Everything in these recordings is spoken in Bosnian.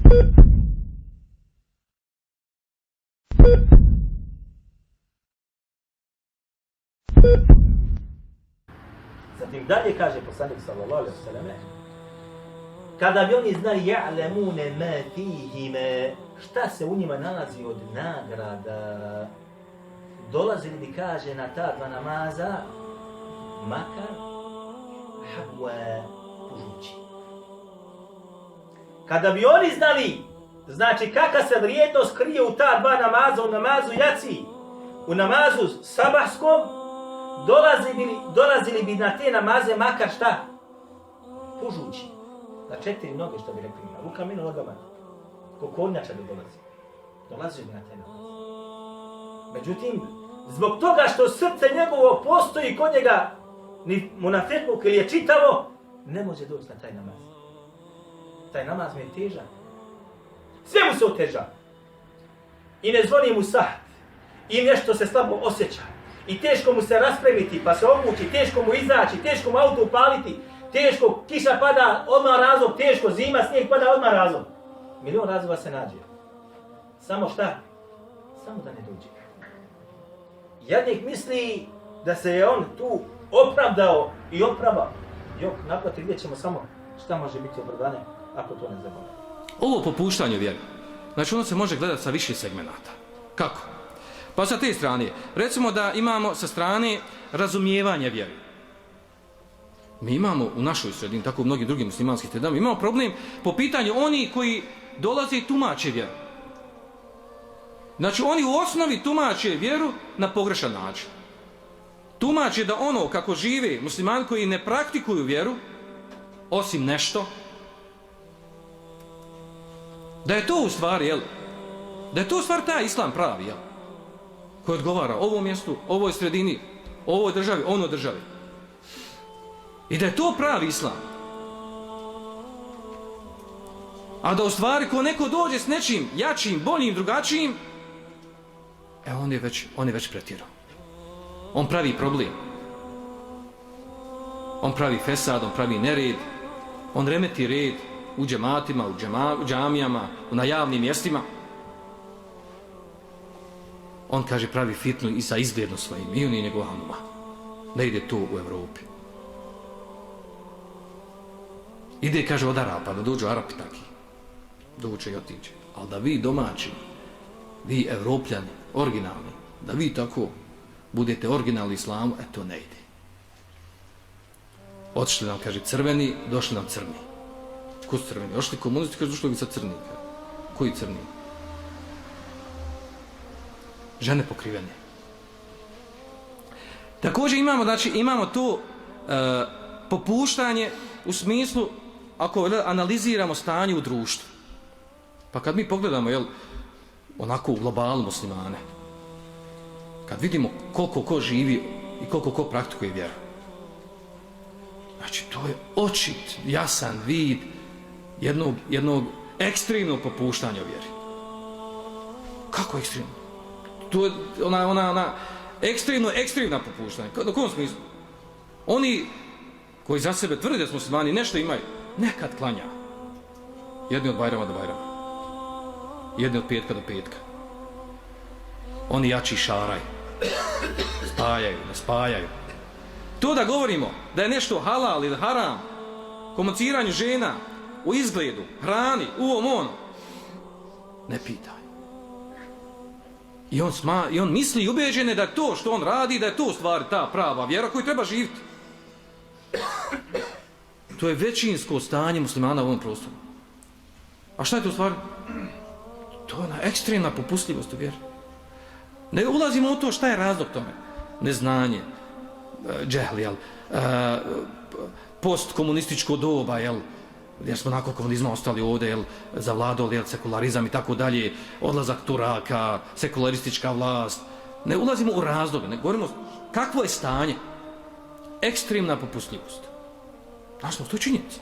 Zatim dalje kaže poslanik sallallahu alejhi ve selleme: kada bi oni znali ja'lemune ma fihime, šta se u njima nalazi od nagrada, dolazili bi, kaže, na ta dva namaza, makar habwa pužući. Kada bi oni znali, znači kakva se vrijednost krije u ta dva namaza, u namazu jaci, u namazu sabahskom, dolazili bi na te namaze makar šta? Pužući. Na 4 noge, što bi rekli ima. Ruka minu nogama. Ko kornjača bi dolazi. Dolazi bi na te namaze. Međutim, zbog toga što srce njegovo postoji kod njega, ni munafetluk ili je čitavo, ne može doći na taj namaz. Taj namaz mi je težak. Sve mu se oteža. I ne zvoni mu sahat. I nešto se slabo osjeća. I teško mu se raspraviti, pa se obući, teško mu izaći, teško mu auto upaliti, teško, kiša pada, odmah razlog, teško, zima, snijeg pada, odmah razlog. Milion razloga se nađe. Samo šta? Samo da ne dođe. Jednik misli da se je on tu opravdao i opravao. Jok, naprotiv, vidjet ćemo samo šta može biti opravdanje ako to ne zaboravimo. Ovo popuštanje vjeri, znači ono se može gledati sa više segmenata. Kako? Pa sa te strane, recimo da imamo sa strane razumijevanje vjeri. Mi imamo u našoj sredini, tako u mnogim drugim muslimanskim sredinama, imamo problem po pitanju onih koji dolaze i tumače vjeru. Znači oni u osnovi tumače vjeru na pogrešan način. Tumače da ono kako žive muslimani koji ne praktikuju vjeru, osim nešto, da je to u stvari, jel? Da je to u stvari taj islam pravi, jel? Koji odgovara ovom mjestu, ovoj sredini, ovoj državi, onoj državi. I da je to pravi islam. A da u stvari ko neko dođe s nečim jačim, boljim, drugačijim, on je već pretjerao. On pravi problem. On pravi fesad, on pravi nered, on remeti red u džematima, u džamijama, na javnim mjestima. On, kaže, pravi fitnu i za izgledno svojim, i on i njegov hanuma. Ne ide to u Evropi. Ide, kaže, od Arapa, da dođu Arapi taki. Dođe i otiđe. Ali da vi domaći, vi Evropljani, originalni, da vi tako budete originalni islamu, to ne ide. Otišli nam, kaže, crveni, došli nam crni. Ko su crveni? Ošli komunisti, kaže, došli bi sa crni. Koji crni? Žene pokrivene. Također imamo to popuštanje u smislu, ako analiziramo stanje u društvu. Pa kad mi pogledamo, onako u globalu muslimane, kad vidimo koliko ko živi i koliko ko praktikuje vjeru, znači to je očit, jasan vid jednog ekstremnog popuštanja u vjeri. Kako ekstremno? To je ona ekstremna popuštanja. U kom smislu? Oni koji za sebe tvrde da su muslimani nešto imaju, nekad klanja. Jedni od Bajrama do Bajrama. Jedni od petka do petka. Oni jači šaraj. Spajaju, ne spajaju. To da govorimo da je nešto halal ili haram, komuniciranju žena, u izgledu, hrani, u ovom, ne pitaj. I on misli i ubeđen je da je to što on radi, da je to u stvari ta prava vjera koju treba živjeti. To je većinsko stanje muslimana u ovom prostoru. A šta je to u stvari? To je ona ekstremna popustljivost u vjeri. Ne ulazimo u to šta je razlog tome. Neznanje, džehl, postkomunističko doba, jer smo nakon komunizma ostali ovdje, zavladali sekularizam i tako dalje, odlazak Turaka, sekularistička vlast. Ne ulazimo u razloge, ne govorimo kakvo je stanje. Ekstremna popustljivost. Znaš, to je činjenica.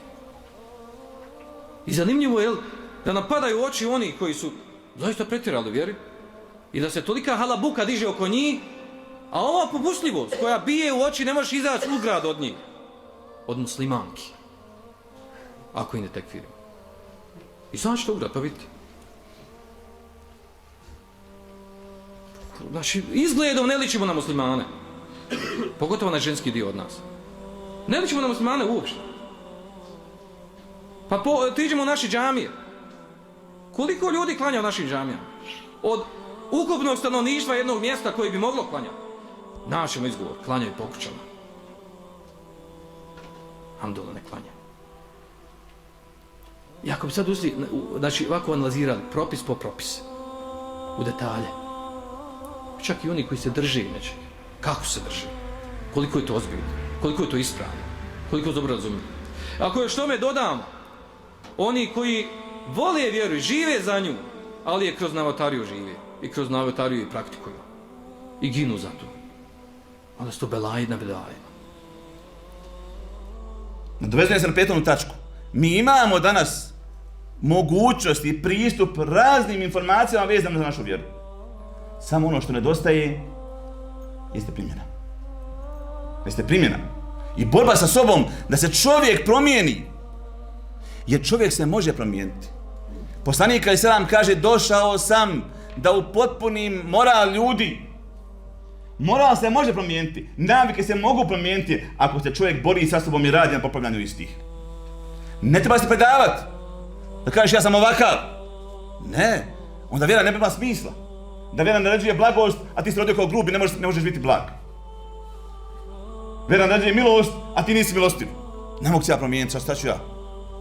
I zanimljivo je da nam padaju u oči oni koji su zaista pretjerali u vjeri i da se tolika halabuka diže oko njih, a ova popustljivost koja bije u oči ne možeš izaći u grad od njih. Od muslimanki. Ako i ne tekfirimo. I sad ćete ugrat, pa vidite. Znači, izgledom ne ličimo na muslimane. Pogotovo na ženski dio od nas. Ne ličimo na muslimane uopšte. Pa tiđemo u naše džamije. Koliko ljudi klanja u našim džamijama? Od ukupnog stanovništva jednog mjesta koji bi moglo klanjati. Našemo izgovor, klanjaju po kućama. Alhamdulillah, ne klanja. I ako bi sad uzeli, znači ovako analizirali propis po propis, u detalje, čak i oni koji se drže nečega, kako se drže, koliko je to ozbiljno, koliko je to ispravno, koliko je dobro razumije. Ako još tome dodamo, oni koji vole vjeru i žive za nju, ali je kroz novotariju žive i kroz novotariju i praktikuju i ginu za to, onda su to belaji na belaji. Nadovezujem se na petovnu tačku. Mi imamo danas mogućnost i pristup raznim informacijama vezanim za našu vjeru. Samo ono što nedostaje jeste primjena. Jeste primjena. I borba sa sobom da se čovjek promijeni. Jer čovjek se može promijeniti. Poslanik alejhi selam kaže: došao sam da upotpunim moral ljudi. Moral se može promijeniti, navike se mogu promijeniti ako se čovjek bori sa sobom i radi na popravljanju istih. Ne treba se predavati. Da kažeš ja sam ovakav. Ne, onda vjera ne ima smisla. Da vjera naređuje blagost, a ti si rodio kao grub i ne možeš biti blag. Vjera naređuje milost, a ti nisi milostiv. Ne mogu se ja promijeniti, šta ću ja?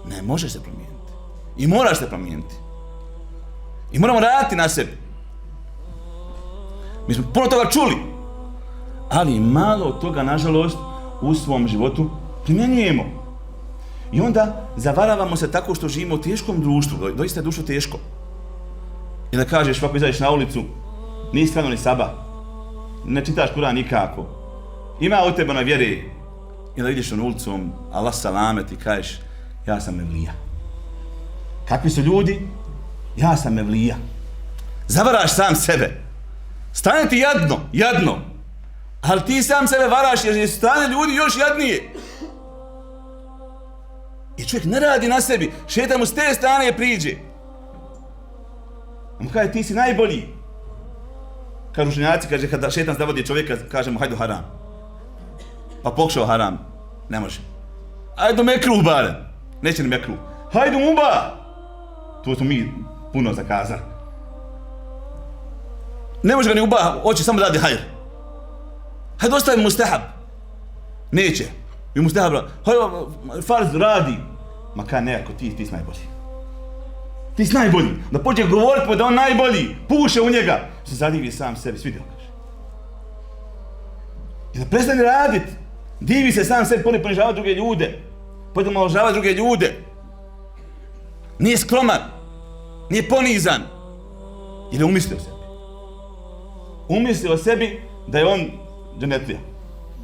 Ne, možeš se promijeniti. I moraš se promijeniti. I moramo raditi na sebi. Mi smo puno toga čuli, ali malo od toga, nažalost, u svom životu primjenjujemo. I onda zavaravamo se tako što živimo u teškom društvu, doista je društvo teško. I da kažeš, ako izađeš na ulicu, nisi klanjao ni sabah, ne čitaš Kur'an nikako, ima od tebe na vjeri, i da ideš na ulicom, Allah salamet i kažeš, ja sam evlija. Kakvi su ljudi? Ja sam evlija. Zavaraš sam sebe. Stane ti jadno. Ali ti sam sebe varaš jer stane ljudi još jadnije. I čovjek ne radi na sebi. Šetan mu s te strane priđe. On mu kaže ti si najbolji. Kažu učenjaci, kaže kada šetan zavodi čovjeka, kaže mu hajde haram. Pa pokušao haram. Ne može. Hajde mekruh barem. Neće ni mekruh. Hajde muba. To smo mi puno zakazali. Ne može ga ni uba, hoće samo da radi hajr. Hajde ostavi mustahab. Neće. I mustahab radi. Hajde farz radi. Ma kaj ne, ako ti si najbolji. Ti si najbolji. Da počne govoriti da on najbolji. Puše u njega. Se zadivi sam sebi, svidio kaže. I da prestane raditi. Divi se sam sebi, ponižavati druge ljude. Omalovažavati druge ljude. Nije skroman. Nije ponizan. Jer je umislio sebi. Umislio o sebi da je on dženetlija,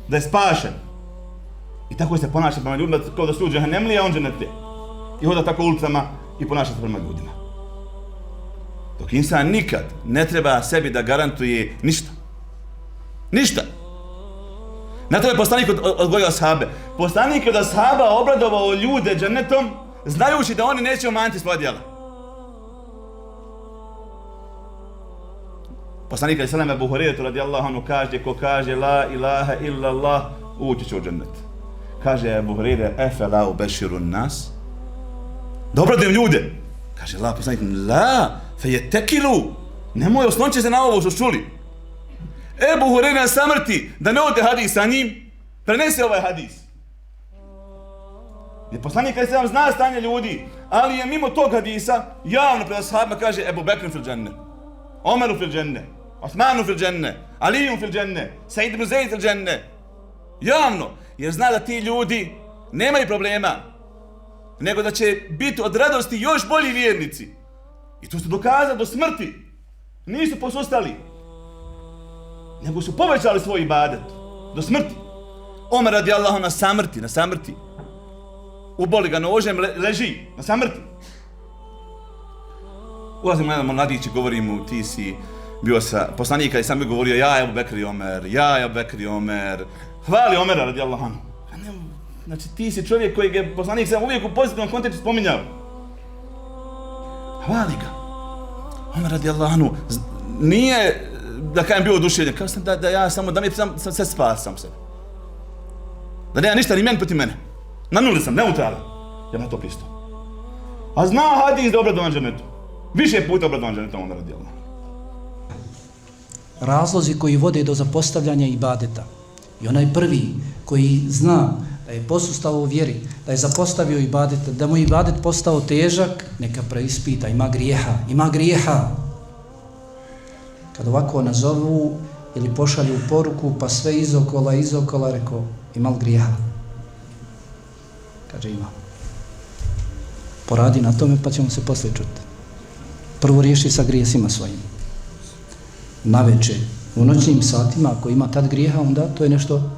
da je spašen. I tako se ponaša prema ljudima kao da su džehennemlije, a on dženetlija. I hoda tako ulicama i ponaša se prema ljudima. Dok insan nikad ne treba sebi da garantuje ništa. Ništa. Na to je poslanik odgojio ashabe. Poslanik je od ashaba obradovao ljude džennetom, znajući da oni neće umanjiti svoja djela. Poslanik alejhi selam Ebu Hurajre radijallahu anhu kaže, ko kaže la ilaha illa Allah, ući će u džennet. Kaže Ebu Hurajre, efela ubeširun nas. Da obradujem ljude. Kaže Allah, poslanik, la, fejetekilu. Nemoj, oslonit će se na ovo što čuli. Ebu Hurajre na samrti, da ne ode hadis sa njim, prenese ovaj hadis. Jer poslanik alejhi selam zna stanje ljudi, ali je mimo tog hadisa javno pred ashabima kaže Ebu Bekr fil dženne, Omeru fil dženne, Osmanu fil dženne, Aliju fil dženne, Said ibn Zaid fil dženne. Javno, jer zna da ti ljudi nemaju problema, nego da će biti od radosti još bolji vjernici. I to su dokazali do smrti. Nisu posustali, nego su povećali svoj ibadet do smrti. Omer radijallahu na samrti. Uboli ga nožem, leži na samrti. Ulazimo na jedan mladić i govori mu, ti si bio sa poslanika i sam bi govorio ja Ebu Bekr i Omer. Hvali Omera radijallahu anhu. Znači ti si čovjek kojeg je poslanik sam uvijek u pozitivnom kontekstu spominjao. Hvali ga. Omer radijallahu anhu nije da kajem bio oduševljen, kao sam da ja samo, da mi sam sve spasam sebe. Da nema ništa ni meni protiv mene. Na nuli sam, neutralan. Ja na to pristao. A zna hadis da obradovan dženetu. Više puta obradovan dženetom Omer radijallahu anhu. Razlozi koji vode do zapostavljanja ibadeta. I onaj prvi koji zna da je posustao u vjeri, da je zapostavio ibadet, da mu ibadet postao težak, neka preispita, ima grijeha. Kad ovako nazovu ili pošalju poruku, pa sve izokola, rekao, ima li grijeha? Kaže, ima. Poradi na tome, pa ćemo se poslije čuti. Prvo riješi sa grijesima svojim. Naveče, u noćnim satima, ako ima tad grijeha, onda to je nešto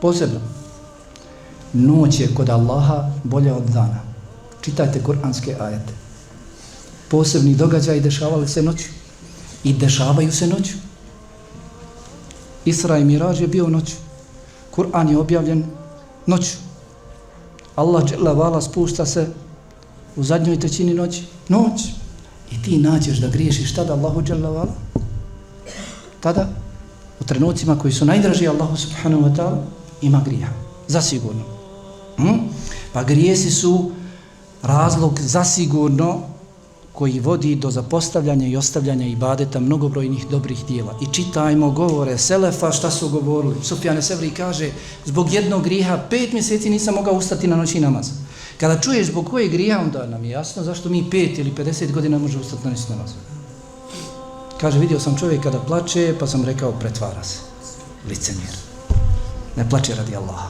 posebno. Noć je kod Allaha bolja od dana. Čitajte kuranske ajete. Posebni događaji dešavali se noću. I dešavaju se noću. Isra i Miraž je bio noću. Kur'an je objavljen noću. Allah dželle vala spušta se u zadnjoj trećini noći. Noć. I ti nađeš da griješiš tada Allahu dželle vala. Tada, u trenucima koji su najdraži Allahu subhanahu wa ta'ala, ima grijeha. Zasigurno. Pa grijesi su razlog zasigurno koji vodi do zapostavljanja i ostavljanja ibadeta mnogobrojnih dobrih dijela. I čitajmo govore Selefa šta su govorili. Sufjan Sevri kaže, zbog jednog grijeha 5 mjeseci nisam mogao ustati na noćni namaz. Kada čuješ zbog kojeg grijeha, onda nam je jasno zašto mi 5 ili 50 godina može ustati na noćni namaz. Kaže, vidio sam čovjeka da plače, pa sam rekao, pretvara se. Licemjer. Ne plače radi Allaha.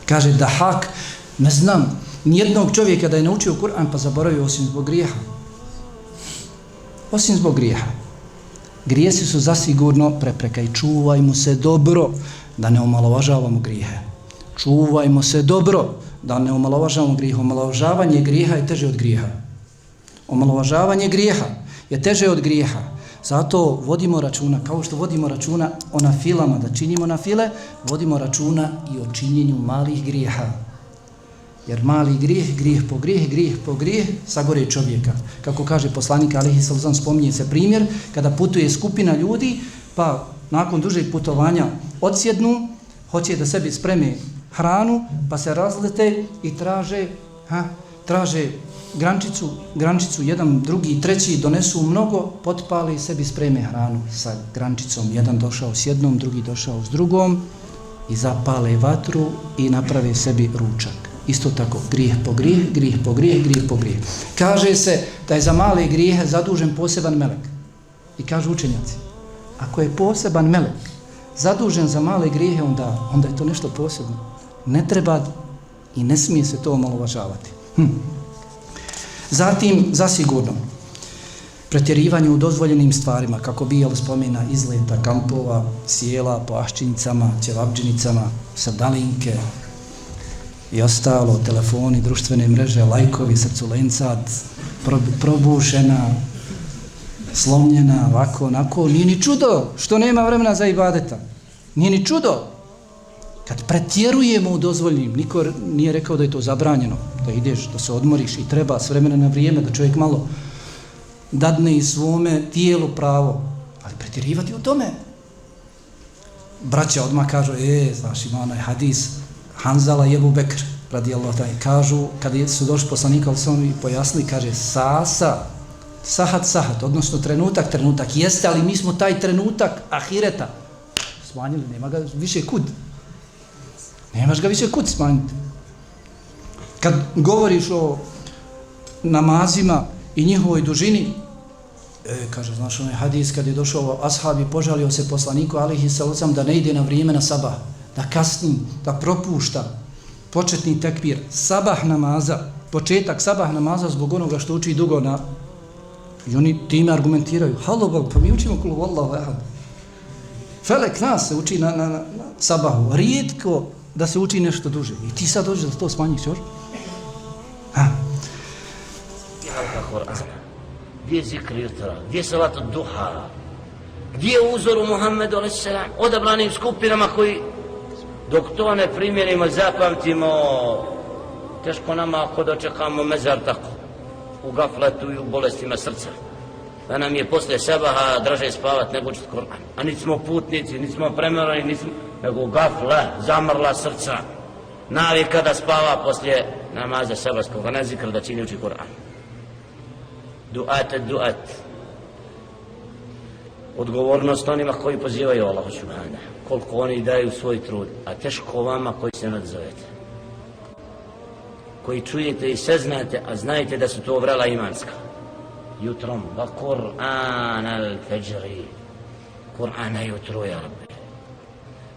Kaže, Dahak, ne znam nijednog čovjeka da je naučio Kur'an pa zaboravio osim zbog grijeha. Osim zbog grijeha. Grijesi su zasigurno prepreka i čuvajmo se dobro da ne omalovažavamo grijehe. Čuvajmo se dobro da ne omalovažavamo grijehe. Omalovažavanje grijeha je teže od grijeha. Omalovažavanje grijeha je teže od grijeha. Zato vodimo računa, kao što vodimo računa o nafilama, da činimo nafile, vodimo računa i o činjenju malih grijeha. Jer mali grijeh po grijeh, sagore čovjeka. Kako kaže poslanik alejhi sallam, spominje se primjer kada putuje skupina ljudi, pa nakon dužeg putovanja odsjednu, hoće da sebi spreme hranu, pa se razlete i traže grančicu, jedan, drugi, treći, donesu mnogo, potpali i sebi spreme hranu sa grančicom. Jedan došao s jednom, drugi došao s drugom i zapale vatru i naprave sebi ručak. Isto tako, grijeh po grijeh. Kaže se da je za male grijehe zadužen poseban melek. I kažu učenjaci, ako je poseban melek zadužen za male grijehe, onda je to nešto posebno. Ne treba i ne smije se to omalovažavati. Zatim, zasigurno, pretjerivanje u dozvoljenim stvarima, kako bi spomena izleta, kampova, sjela, plaščinicama, ćevabdžinicama, srdalinke i ostalo, telefoni, društvene mreže, lajkovi, srculencat, probušena, slomljena, ovako, onako. Nije ni čudo što nema vremena za ibadeta. Nije ni čudo. Kad pretjerujemo u dozvoljenim, niko nije rekao da je to zabranjeno, da ideš, da se odmoriš i treba s vremena na vrijeme, da čovjek malo dadne i svome tijelu pravo, ali pretjerivati u tome. Braća odmah kažu, znaš, ima onaj hadis Hanzala i Ebu Bekr, radijallahu ta'ala, kažu, kad su došli poslanika, ali su oni pojasnili, kaže, sahat, odnosno trenutak jeste, ali mi smo taj trenutak ahireta smanjili, nema ga više kud. Nemaš ga više kud smanjiti. Kad govoriš o namazima i njihovoj dužini, kaže, znaš, onaj hadis kad je došao ashab i požalio se poslaniku alejhi selam da ne ide na vrijeme na sabah, da kasni, da propušta početni tekbir sabah namaza, početak sabah namaza zbog onoga što uči dugo na... I oni time argumentiraju, halo, pa mi učimo kul huvallahu ehad. Felek nas se uči na sabahu, rijetko da se uči nešto duže. I ti sad dođeš da to smanjiš, još? Gdje je zikr jutra? Gdje je salat od duha? Gdje je uzor u Muhammedu a.s. odabranim skupinama koji, dok to ne primjerimo, zapamtimo, teško nama ako dočekamo mezar tako. u gafletu i u bolestima srca. Da nam je poslije sabaha draže spavat nego učit Kur'an. A niti smo putnici, niti smo premorani, nego gafle, zamrla srca. Navika da spava poslije namaza sabarskog, a ne zikr da čini uči Kur'an. Duat. Odgovornost onima koji pozivaju Allahu subhanahu. Koliko oni daju svoj trud, a teško vama koji se nadzovete. Koji čujete i saznate, a znajte da su to vrela imanska. Jutrom, va Kur'an al-Fajri. Kur'ana jutru, ja Rabbi.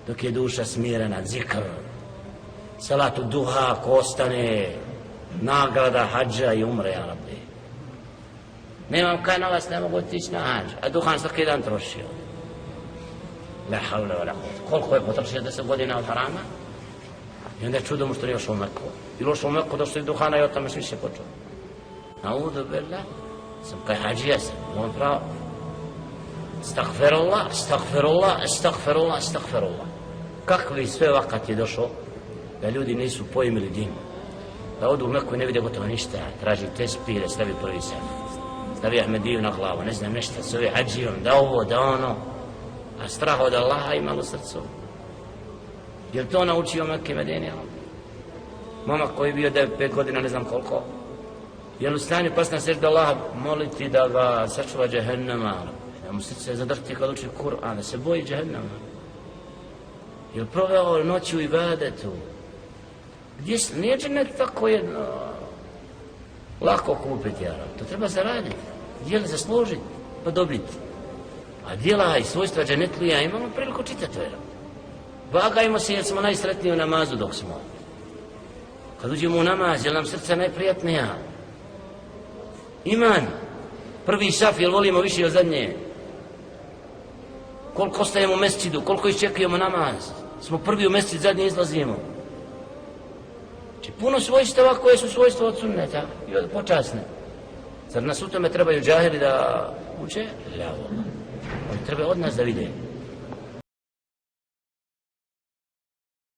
Dok je duša smirena, zikr. Salatu duha, ko ostane, nagrada hađa i umre, ja Rabbi. Nemam kaj na vas, ne mogu otići na hađ, a duhan svaki dan trošio. La havle wa la quwwata. Koliko je potrošio 10 godina od harama? I onda je čudo mu što nije ošao u Meku. Ili ošao u Meku da što je duhana i od tamo više počeo. Naudu billah, sam kaj hađija sam, on pravo. Astaghfirullah. Kakvi sve vakat je došao da ljudi nisu pojmili din. Da odu u Meku i ne vide gotovo ništa, traži tespire, stavi prvi sam. Stavi Ahmediju na glavu, ne znam nešto, s ovim hađijom, da ovo, da ono. A strah od Allaha ima u srcu. Jel to naučio Mekke Medine? Momak koji je bio 5 godina, ne znam koliko. Jel u stanju pas na seždu Allaha moliti da ga sačuva džehennema? Da mu srce zadrti kad uči Kur'an, da se boji džehennema? Jel proveo noći u ibadetu? Nije džennet tako jedno lako kupiti, to treba zaraditi. Djela zaslužiti, pa dobiti. A djela i svojstva dženetlija imamo priliku čitati. Vagajmo se jer smo najsretniji u namazu dok smo. Kad uđemo u namaz, je nam srca najprijatnija. Iman, prvi saf, jel volimo više od zadnje? Koliko ostajemo u mesčidu, koliko iščekujemo namaz? Smo prvi u mesčid, zadnji izlazimo. Znači puno svojstava koje su svojstva od sunneta i od počasne. Zar nas u tome trebaju džahiri da uče? Oni treba od nas da vide.